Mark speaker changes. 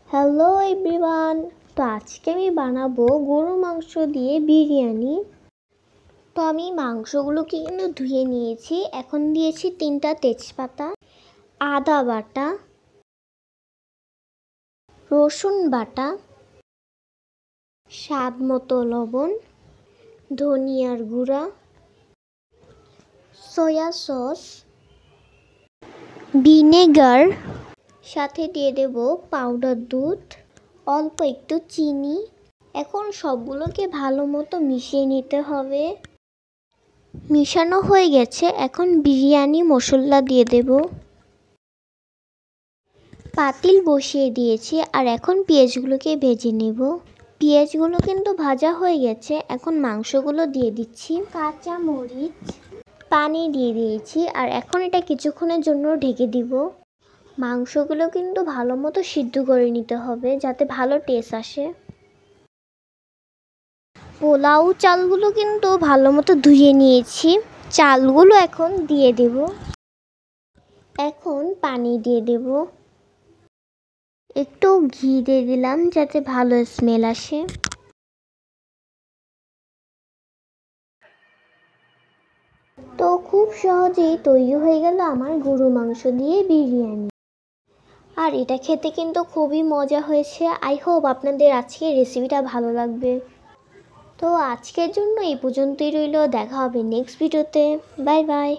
Speaker 1: Hello everyone. তো আজকে আমি বানাবো গরু মাংস দিয়ে বিরিয়ানি। তো আমি মাংসগুলোকে কিন্তু ধুয়ে নিয়েছি। এখন দিয়েছি 3টা তেজপাতা, আদা বাটা, রসুন বাটা, স্বাদ মতো লবণ, ধনিয়ার গুঁড়া, সয়া সস, ভিনেগার, সাথে দিয়ে দেব পাউডার দুধ, অল্প একটু চিনি। এখন সবগুলোকে ভালো মতো মিশিয়ে নিতে হবে। মিশানো হয়ে গেছে, এখন বিরিয়ানি মশলা দিয়ে দেব। পাতিল বসিয়ে দিয়েছি আর এখন পেঁয়াজগুলোকে ভেজে নেব। পেঁয়াজগুলো কিন্তু ভাজা হয়ে গেছে, এখন মাংসগুলো দিয়ে দিচ্ছি। কাঁচা মরিচ, পানি দিয়ে দিয়েছি আর এখন এটা কিছুক্ষণের জন্য ঢেকে দিব। মাংসগুলো কিন্তু ভালো মতো সিদ্ধ করে নিতে হবে যাতে ভালো টেস্ট আসে। পোলাও চালগুলো কিন্তু ভালো মতো ধুয়ে নিয়েছি। চালগুলো এখন দিয়ে দেব। এখন পানি দিয়ে দেব, একটু ঘি দিয়ে দিলাম যাতে ভালো স্মেল আসে। তো খুব সহজেই তৈরি হয়ে গেল আমার গরু মাংস দিয়ে বিরিয়ানি। আর এটা খেতে কিন্তু খুবই মজা হয়েছে। আই হোপ আপনাদের আজকের রেসিপিটা ভালো লাগবে। তো আজকের জন্য এই পর্যন্তই রইল, দেখা হবে নেক্সট ভিডিওতে। Bye bye.